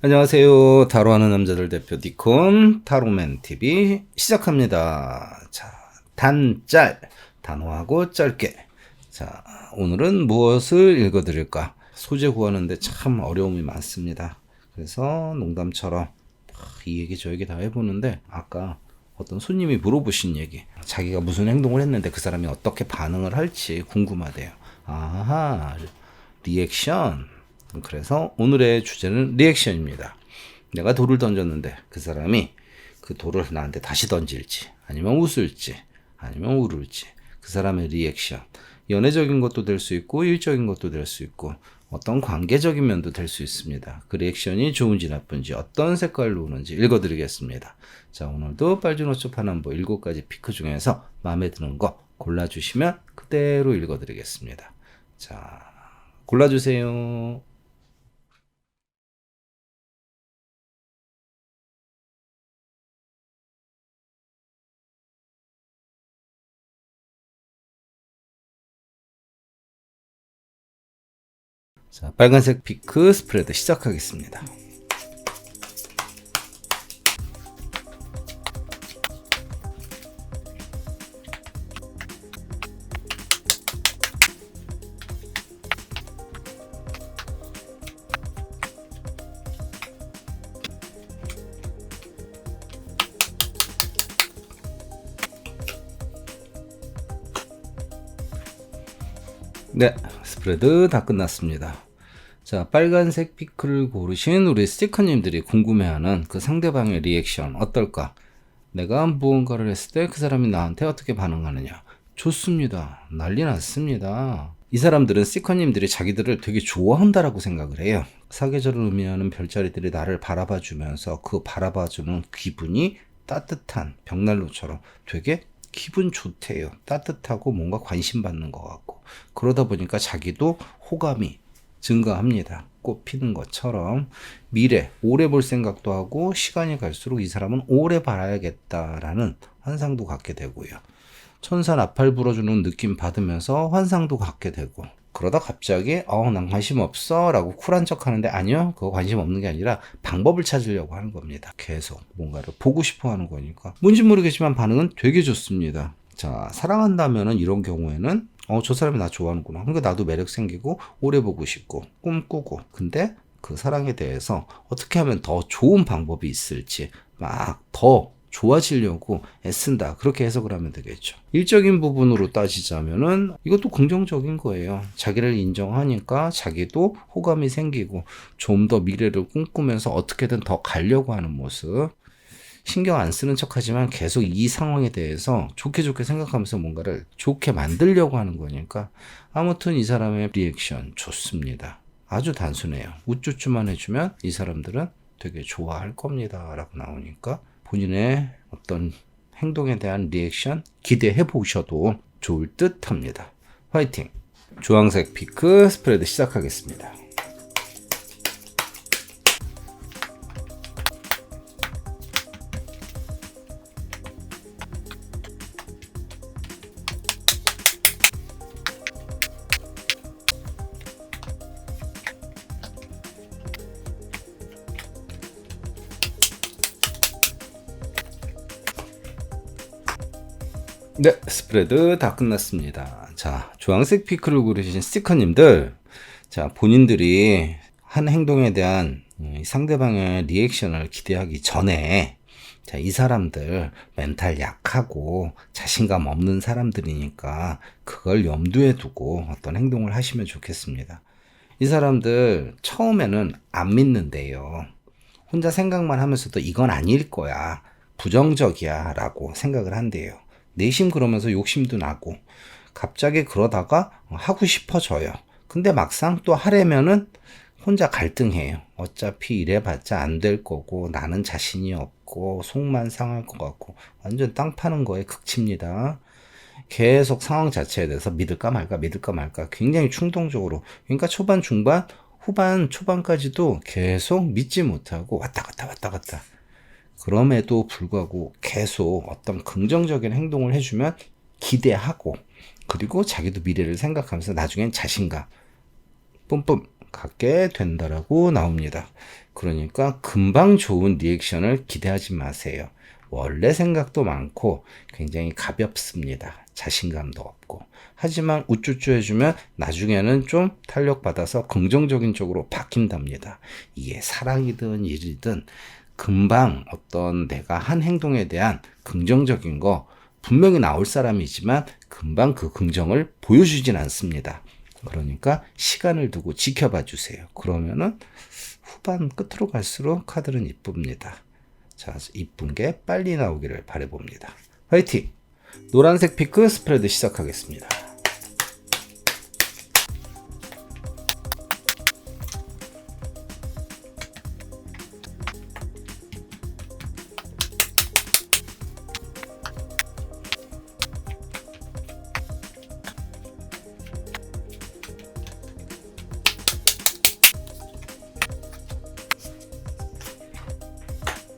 안녕하세요. 타로하는 남자들 대표 니콘 타로맨 TV 시작합니다. 자, 단짤 단호하고 짧게. 자, 오늘은 무엇을 읽어드릴까? 소재 구하는데 참 어려움이 많습니다. 그래서 농담처럼 이 얘기 저 얘기 다 해보는데 아까 어떤 손님이 물어보신 얘기, 자기가 무슨 행동을 했는데 그 사람이 어떻게 반응을 할지 궁금하대요. 아하, 리액션. 그래서 오늘의 주제는 리액션입니다. 내가 돌을 던졌는데 그 사람이 그 돌을 나한테 다시 던질지, 아니면 웃을지, 아니면 울을지, 그 사람의 리액션. 연애적인 것도 될 수 있고 일적인 것도 될 수 있고 어떤 관계적인 면도 될 수 있습니다. 그 리액션이 좋은지 나쁜지 어떤 색깔로 오는지 읽어드리겠습니다. 자, 오늘도 빨주노초 파남보 7가지 피크 중에서 마음에 드는 거 골라주시면 그대로 읽어드리겠습니다. 자, 골라주세요. 자, 빨간색 피크 스프레드 시작하겠습니다. 네, 스프레드 다 끝났습니다. 자, 빨간색 피크를 고르신 우리 스티커님들이 궁금해하는 그 상대방의 리액션 어떨까? 내가 무언가를 했을 때 그 사람이 나한테 어떻게 반응하느냐? 좋습니다. 난리 났습니다. 이 사람들은 스티커님들이 자기들을 되게 좋아한다라고 생각을 해요. 사계절을 의미하는 별자리들이 나를 바라봐주면서 그 바라봐주는 기분이 따뜻한 벽난로처럼 되게 기분 좋대요. 따뜻하고 뭔가 관심 받는 것 같고. 그러다 보니까 자기도 호감이 증가합니다. 꽃 피는 것처럼 미래, 오래 볼 생각도 하고 시간이 갈수록 이 사람은 오래 봐야겠다라는 환상도 갖게 되고요. 천사 나팔 불어주는 느낌 받으면서 환상도 갖게 되고 그러다 갑자기 난 관심 없어 라고 쿨한 척 하는데 아니요, 그거 관심 없는 게 아니라 방법을 찾으려고 하는 겁니다. 계속 뭔가를 보고 싶어 하는 거니까 뭔지 모르겠지만 반응은 되게 좋습니다. 자, 사랑한다면은 이런 경우에는 저 사람이 나 좋아하는구나. 그러니까 나도 매력 생기고 오래 보고 싶고 꿈꾸고. 근데 그 사랑에 대해서 어떻게 하면 더 좋은 방법이 있을지 막 더 좋아지려고 애쓴다. 그렇게 해석을 하면 되겠죠. 일적인 부분으로 따지자면은 이것도 긍정적인 거예요. 자기를 인정하니까 자기도 호감이 생기고 좀 더 미래를 꿈꾸면서 어떻게든 더 가려고 하는 모습. 신경 안 쓰는 척 하지만 계속 이 상황에 대해서 좋게 생각하면서 뭔가를 좋게 만들려고 하는 거니까 아무튼 이 사람의 리액션 좋습니다. 아주 단순해요. 우쭈쭈만 해주면 이 사람들은 되게 좋아할 겁니다 라고 나오니까 본인의 어떤 행동에 대한 리액션 기대해 보셔도 좋을 듯 합니다. 화이팅! 주황색 피크 스프레드 시작하겠습니다. 네, 스프레드 다 끝났습니다. 자, 주황색 피크를 고르신 스티커님들, 자, 본인들이 한 행동에 대한 상대방의 리액션을 기대하기 전에, 자, 이 사람들 멘탈 약하고 자신감 없는 사람들이니까 그걸 염두에 두고 어떤 행동을 하시면 좋겠습니다. 이 사람들 처음에는 안 믿는데요. 혼자 생각만 하면서도 이건 아닐 거야, 부정적이야 라고 생각을 한대요. 내심 그러면서 욕심도 나고 갑자기 그러다가 하고 싶어져요. 근데 막상 또 하려면은 혼자 갈등해요. 어차피 이래봤자 안 될 거고 나는 자신이 없고 속만 상할 것 같고 완전 땅 파는 거에 극치입니다. 계속 상황 자체에 대해서 믿을까 말까 굉장히 충동적으로, 그러니까 초반 중반 후반 초반까지도 계속 믿지 못하고 왔다 갔다 그럼에도 불구하고 계속 어떤 긍정적인 행동을 해주면 기대하고, 그리고 자기도 미래를 생각하면서 나중엔 자신감 뿜뿜 갖게 된다라고 나옵니다. 그러니까 금방 좋은 리액션을 기대하지 마세요. 원래 생각도 많고 굉장히 가볍습니다. 자신감도 없고. 하지만 우쭈쭈 해주면 나중에는 좀 탄력받아서 긍정적인 쪽으로 바뀐답니다. 이게 사랑이든 일이든 금방 어떤 내가 한 행동에 대한 긍정적인 거 분명히 나올 사람이지만 금방 그 긍정을 보여주진 않습니다. 그러니까 시간을 두고 지켜봐 주세요. 그러면은 후반 끝으로 갈수록 카드는 이쁩니다. 자, 이쁜 게 빨리 나오기를 바라봅니다. 화이팅! 노란색 피크 스프레드 시작하겠습니다.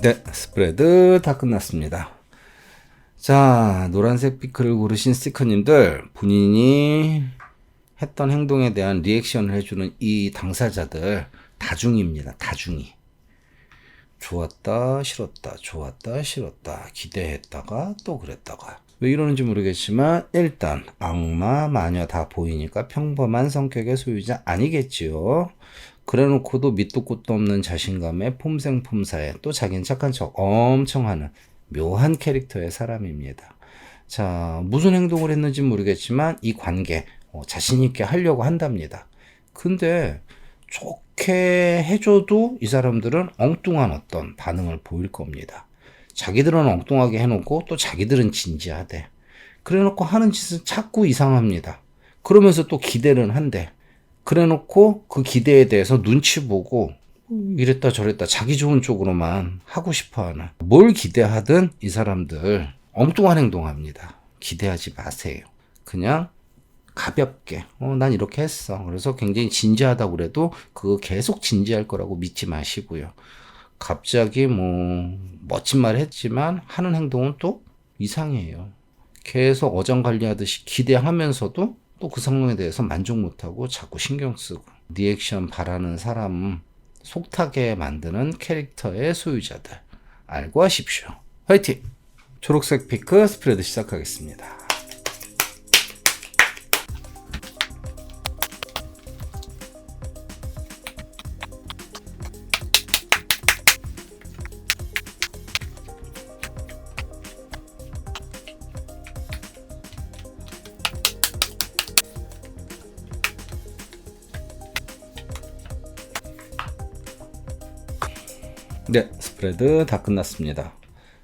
네, 스프레드 다 끝났습니다. 자, 노란색 피크를 고르신 스티커님들, 본인이 했던 행동에 대한 리액션을 해주는 이 당사자들 다중입니다. 다중이. 좋았다, 싫었다, 좋았다, 싫었다, 기대했다가 또 그랬다가. 왜 이러는지 모르겠지만 일단 악마, 마녀 다 보이니까 평범한 성격의 소유자 아니겠지요. 그래놓고도 밑도 끝도 없는 자신감에 폼생폼사에 또 자기는 착한 척 엄청 하는 묘한 캐릭터의 사람입니다. 자, 무슨 행동을 했는지 모르겠지만 이 관계 자신 있게 하려고 한답니다. 근데 좋게 해줘도 이 사람들은 엉뚱한 어떤 반응을 보일 겁니다. 자기들은 엉뚱하게 해놓고 또 자기들은 진지하대. 그래놓고 하는 짓은 자꾸 이상합니다. 그러면서 또 기대는 한대. 그래놓고 그 기대에 대해서 눈치 보고 이랬다 저랬다 자기 좋은 쪽으로만 하고 싶어하는. 뭘 기대하든 이 사람들 엉뚱한 행동합니다. 기대하지 마세요. 그냥 가볍게 난 이렇게 했어. 그래서 굉장히 진지하다고 그래도 그거 계속 진지할 거라고 믿지 마시고요. 갑자기 뭐 멋진 말 했지만 하는 행동은 또 이상해요. 계속 어장관리하듯이 기대하면서도 또 그 상황에 대해서 만족 못하고 자꾸 신경 쓰고 리액션 바라는 사람 속타게 만드는 캐릭터의 소유자들 알고 하십시오. 화이팅! 초록색 피크 스프레드 시작하겠습니다. 네, 스프레드 다 끝났습니다.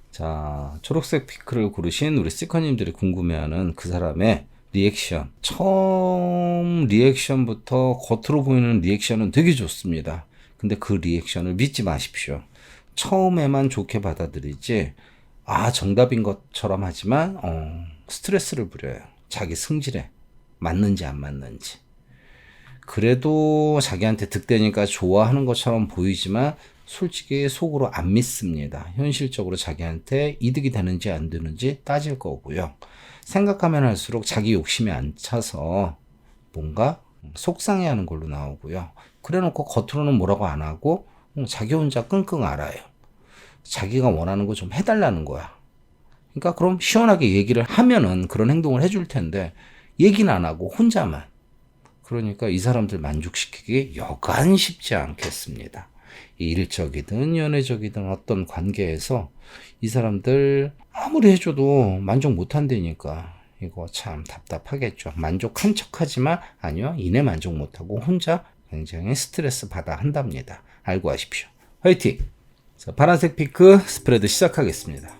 자, 초록색 피크를 고르신 우리 스티커님들이 궁금해하는 그 사람의 리액션. 처음 리액션부터 겉으로 보이는 리액션은 되게 좋습니다. 근데 그 리액션을 믿지 마십시오. 처음에만 좋게 받아들이지, 정답인 것처럼 하지만, 스트레스를 부려요. 자기 승질에 맞는지 안 맞는지. 그래도 자기한테 득되니까 좋아하는 것처럼 보이지만, 솔직히 속으로 안 믿습니다. 현실적으로 자기한테 이득이 되는지 안 되는지 따질 거고요. 생각하면 할수록 자기 욕심에 안 차서 뭔가 속상해하는 걸로 나오고요. 그래놓고 겉으로는 뭐라고 안 하고 자기 혼자 끙끙 앓아요. 자기가 원하는 거 좀 해달라는 거야. 그러니까 그럼 시원하게 얘기를 하면은 그런 행동을 해줄 텐데 얘기는 안 하고 혼자만. 그러니까 이 사람들 만족시키기 여간 쉽지 않겠습니다. 일적이든 연애적이든 어떤 관계에서 이 사람들 아무리 해줘도 만족 못한다니까 이거 참 답답하겠죠. 만족한 척하지만 아니요, 이내 만족 못하고 혼자 굉장히 스트레스 받아 한답니다. 알고 하십시오. 화이팅! 자, 파란색 피크 스프레드 시작하겠습니다.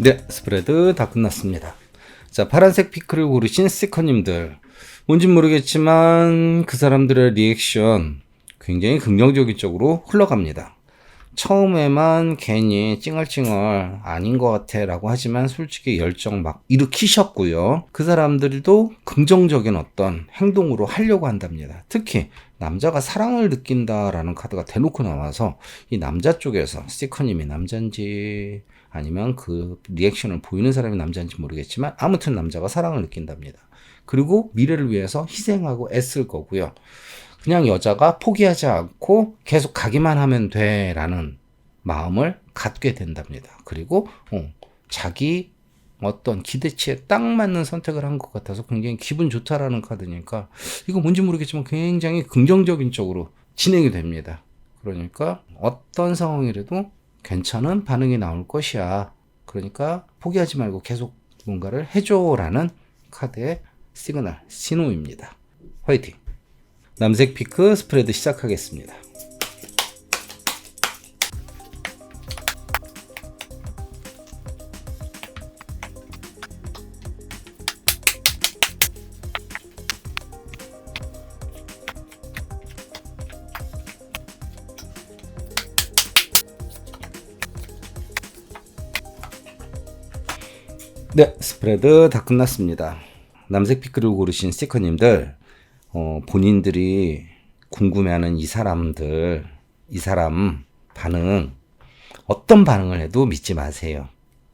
네, 스프레드 다 끝났습니다. 자, 파란색 피크를 고르신 스티커님들, 뭔지 모르겠지만 그 사람들의 리액션 굉장히 긍정적인 쪽으로 흘러갑니다. 처음에만 괜히 찡얼찡얼 아닌 것 같아 라고 하지만 솔직히 열정 막 일으키셨고요. 그 사람들도 긍정적인 어떤 행동으로 하려고 한답니다. 특히 남자가 사랑을 느낀다라는 카드가 대놓고 나와서 이 남자 쪽에서 스티커님이 남자인지 아니면 그 리액션을 보이는 사람이 남자인지 모르겠지만 아무튼 남자가 사랑을 느낀답니다. 그리고 미래를 위해서 희생하고 애쓸 거고요. 그냥 여자가 포기하지 않고 계속 가기만 하면 돼 라는 마음을 갖게 된답니다. 그리고 자기 어떤 기대치에 딱 맞는 선택을 한 것 같아서 굉장히 기분 좋다라는 카드니까 이거 뭔지 모르겠지만 굉장히 긍정적인 쪽으로 진행이 됩니다. 그러니까 어떤 상황이라도 괜찮은 반응이 나올 것이야. 그러니까 포기하지 말고 계속 뭔가를 해줘라는 카드의 시그널, 신호입니다. 화이팅! 남색 피크 스프레드 시작하겠습니다. 네, 스프레드 다 끝났습니다. 남색 피크를 고르신 스티커님들, 본인들이 궁금해하는 이 사람 반응, 어떤 반응을 해도 믿지 마세요.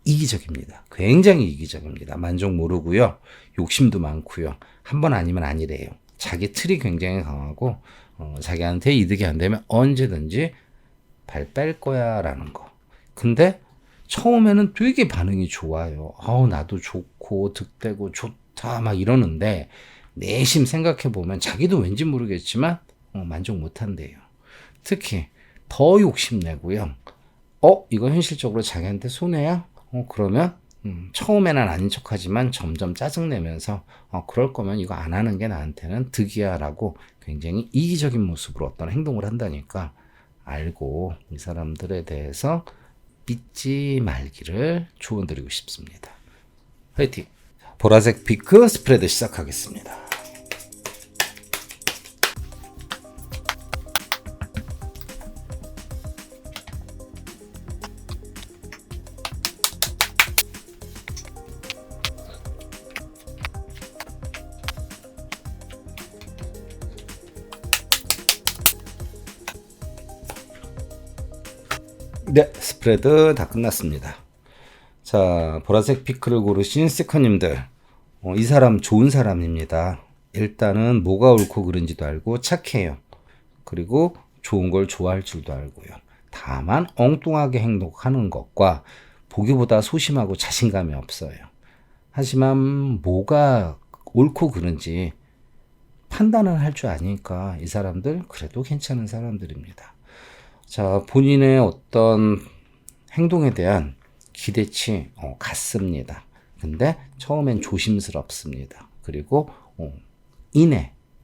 이기적입니다. 굉장히 이기적입니다. 만족 모르고요. 욕심도 많고요. 한 번 아니면 아니래요. 자기 틀이 굉장히 강하고 자기한테 이득이 안 되면 언제든지 발 뺄 거야 라는 거. 근데 처음에는 되게 반응이 좋아요. 나도 좋고 득되고 좋다 막 이러는데 내심 생각해 보면 자기도 왠지 모르겠지만 만족 못 한대요. 특히 더 욕심내고요. 이거 현실적으로 자기한테 손해야? 그러면 처음에는 아닌 척하지만 점점 짜증내면서 그럴 거면 이거 안 하는 게 나한테는 득이야 라고 굉장히 이기적인 모습으로 어떤 행동을 한다니까 알고 이 사람들에 대해서 믿지 말기를 조언드리고 싶습니다. 화이팅! 보라색 피크 스프레드 시작하겠습니다. 네, 스프레드 다 끝났습니다. 자, 보라색 피크를 고르신 스티커님들, 이 사람 좋은 사람입니다. 일단은 뭐가 옳고 그른지도 알고 착해요. 그리고 좋은 걸 좋아할 줄도 알고요. 다만 엉뚱하게 행동하는 것과 보기보다 소심하고 자신감이 없어요. 하지만 뭐가 옳고 그른지 판단을 할 줄 아니까 이 사람들 그래도 괜찮은 사람들입니다. 자, 본인의 어떤 행동에 대한 기대치 같습니다. 근데 처음엔 조심스럽습니다. 그리고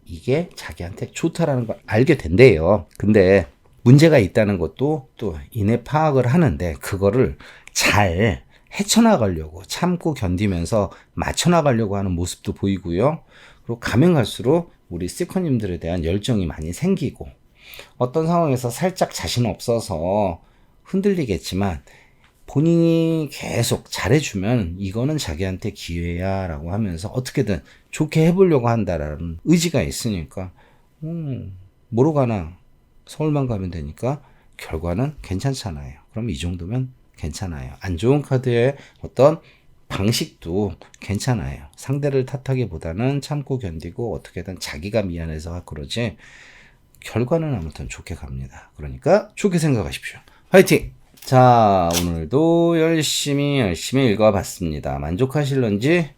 이게 자기한테 좋다라는 걸 알게 된대요. 근데 문제가 있다는 것도 또 이내 파악을 하는데 그거를 잘 헤쳐나가려고 참고 견디면서 맞춰나가려고 하는 모습도 보이고요. 그리고 가면 갈수록 우리 스티커님들에 대한 열정이 많이 생기고 어떤 상황에서 살짝 자신 없어서 흔들리겠지만 본인이 계속 잘해주면 이거는 자기한테 기회야 라고 하면서 어떻게든 좋게 해보려고 한다라는 의지가 있으니까 뭐로 가나 서울만 가면 되니까 결과는 괜찮잖아요. 그럼 이 정도면 괜찮아요. 안 좋은 카드의 어떤 방식도 괜찮아요. 상대를 탓하기보다는 참고 견디고 어떻게든 자기가 미안해서 그러지 결과는 아무튼 좋게 갑니다. 그러니까 좋게 생각하십시오. 화이팅! 자, 오늘도 열심히 읽어봤습니다. 만족하실런지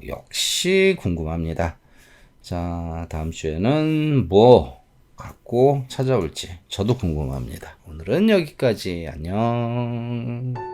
역시 궁금합니다. 자, 다음 주에는 뭐 갖고 찾아올지 저도 궁금합니다. 오늘은 여기까지. 안녕.